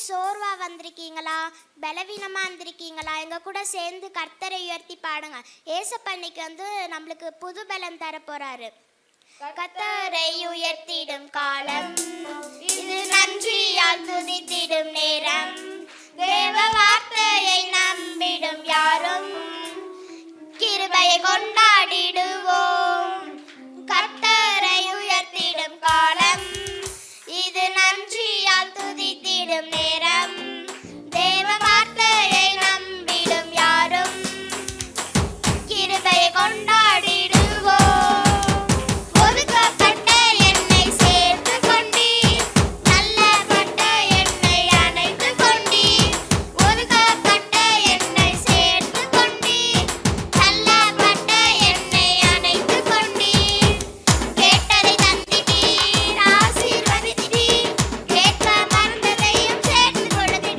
சோர்வா வந்திருக்கீங்களா, பலவீனமா இருந்திருக்கீங்களா, எங்க கூட சேர்ந்து கர்த்தரை உயர்த்தி பாடுங்க. ஏசப்பா இன்னைக்கு நம்மளுக்கு புது பலம் தர போறாரு. கர்த்தரை உயர்த்திடும் காலம் இது, நன்றியால் துதித்திடும் நேரம். தேவ வார்த்தையை நம்பிடும் யாரும் கிருபையை கொண்டாடிடுவோம். கர்த்தரை உயர்த்திடும் காலம் இது, நன்றியால் துதித்திடும் நேரம். தேவ வார்த்தையை நம்பிடும் யாரும் கிருபையை கொண்டாடிடுவோம். ஒதுக்கப்பட்ட என்னை சேர்த்து கொண்டீர், நல்லப்பட்ட என்னை அணைத்து கொண்டீர். ஒதுக்கப்பட்ட என்னை சேர்த்து கொண்டீர், நல்லப்பட்ட என்னை அணைத்து கொண்டீர். கேட்டதை தந்திட்டீர், ஆசீர்வதித்தீர், கேட்க மறந்ததையும் சேர்த்து கொடுத்தீர்.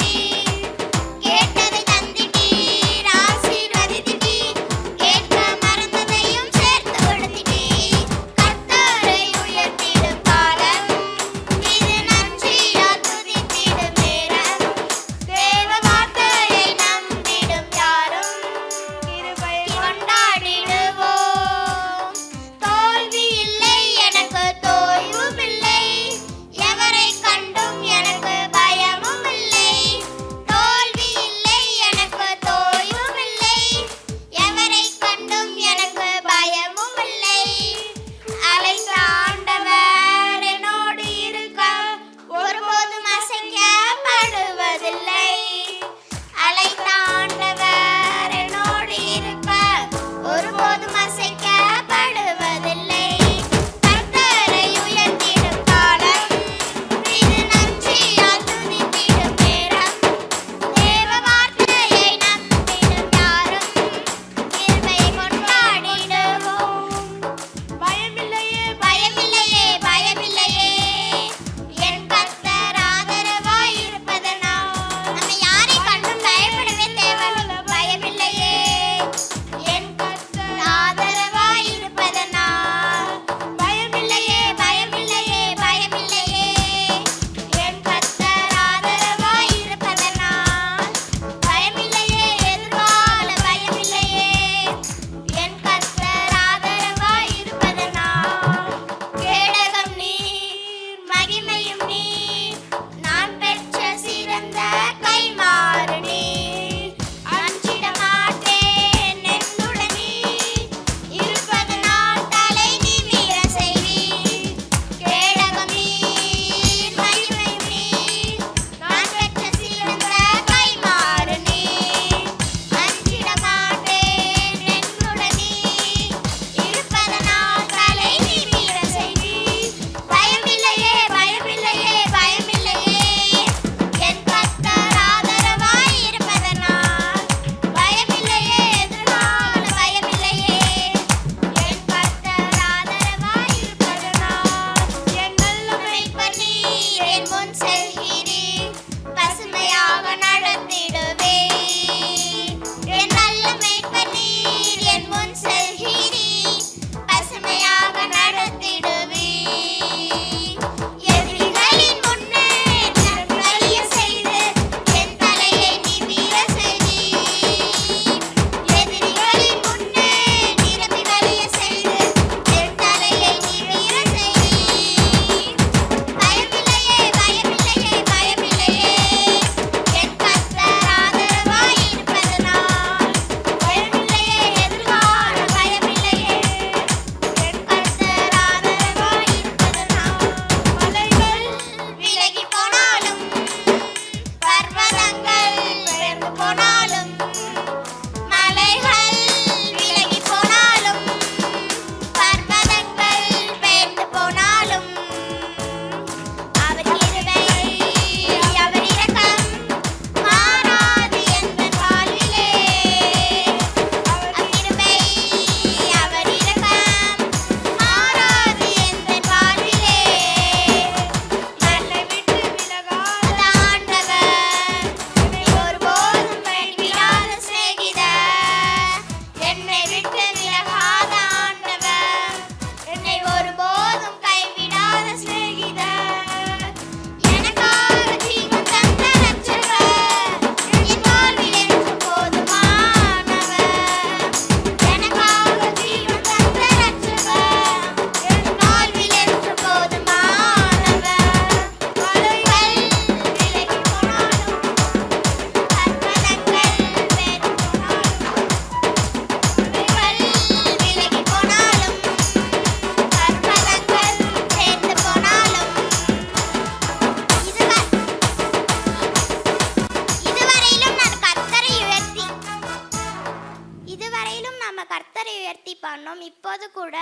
கர்த்தரை உயர்த்தி பாடினோம். இப்போது கூட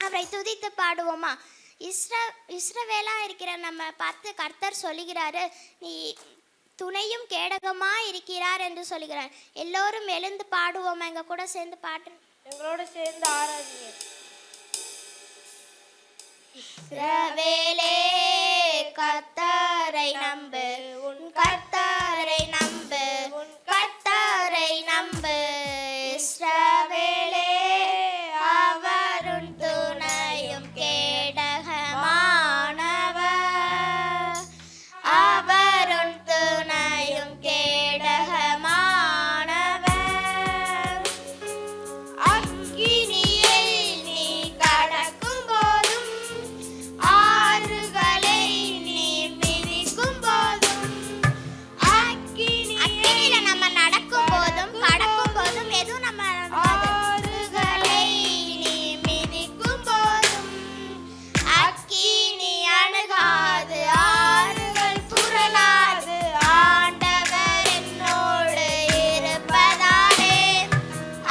அவரை துதித்து பாடுவோமா? இஸ்ரவேலா இருக்கிற நம்ம பார்த்து கர்த்தர் சொல்லுகிறாரு, நீ துணையும் கேடகமா இருக்கிறார் என்று சொல்லுகிறார். எல்லோரும் எழுந்து பாடுவோமா? எங்க கூட சேர்ந்து பாட்டு, எங்களோட சேர்ந்து ஆராதிங்க. இஸ்ரவேலே கர்த்தரை நம்பு, உன் கர்த்தரை நம்பு, உன் கர்த்தரை நம்பு. இஸ்ரவேலே அவருன் துணையும் கேடகமானவர், அவருன் துணையும் கேடகமானவர். அக்கினியில் நீ கடக்கும் போதும், ஆறுகளை நீ மிதிக்கும் போதும், அக்கினியில நம்ம நடக்கும் போதும் கடக்கும் போதும் எதுவும் நம்ம ஆறுகளை நீ மிதிக்கும் போதும் அக்கினி அணுகாது, ஆறுகள் புரளாது. ஆண்டவர் என்னோடு இருப்பதாலே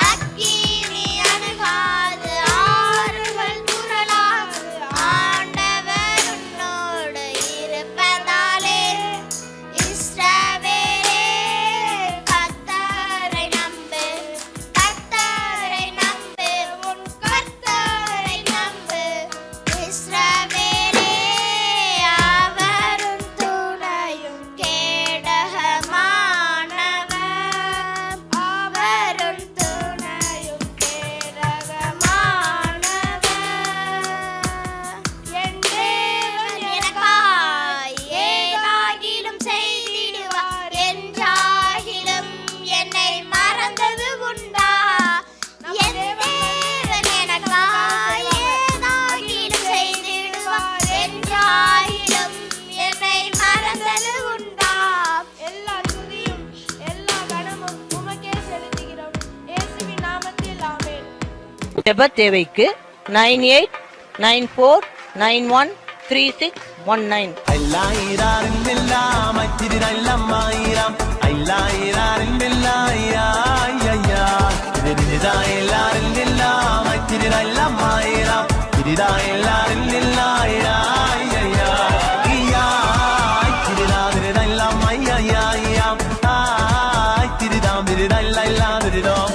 அக்கினி அணுகாது, ஆறுகள் புரளாது. ஆண்டவர் உன்னோடு இருப்பதாலே இஸ்ரவேலே கர்த்தரை நம்பு, கர்த்தரை நம்பு, உன் கர்த்தரை நம்பு. இஸ்ரவேலே அவருன் துணையும் கேடகமானவர், அவருன் துணையும் கேடகமானவர். என் தேவன் எனக்காய் ஏதாகிலும் செய்திடுவார், என்றாகிலும் என்னை மறந்தது உண்டா? என் தேவன் எனக்காய் ஏதாகிலும் செய்திடுவார், என்றாகிலும் என்னை மறந்தது உண்டா? எல்லா துதியும் எல்லா கனமும் உமக்கே செலுத்துகிறோம். இயேசுவின் நாமத்தில் ஆமென். ஜெப தேவைக்கு 9894913619. Aylairarin billah, maitirirallam mairam. Aylairarin billah, ya ya ya. Irirailarin billah, maitirirallam mairam. Irirailarin billah, ya ya ya. Ya, irirailarin ya ya ya. Ay, tiridam tiridailaila tiridam.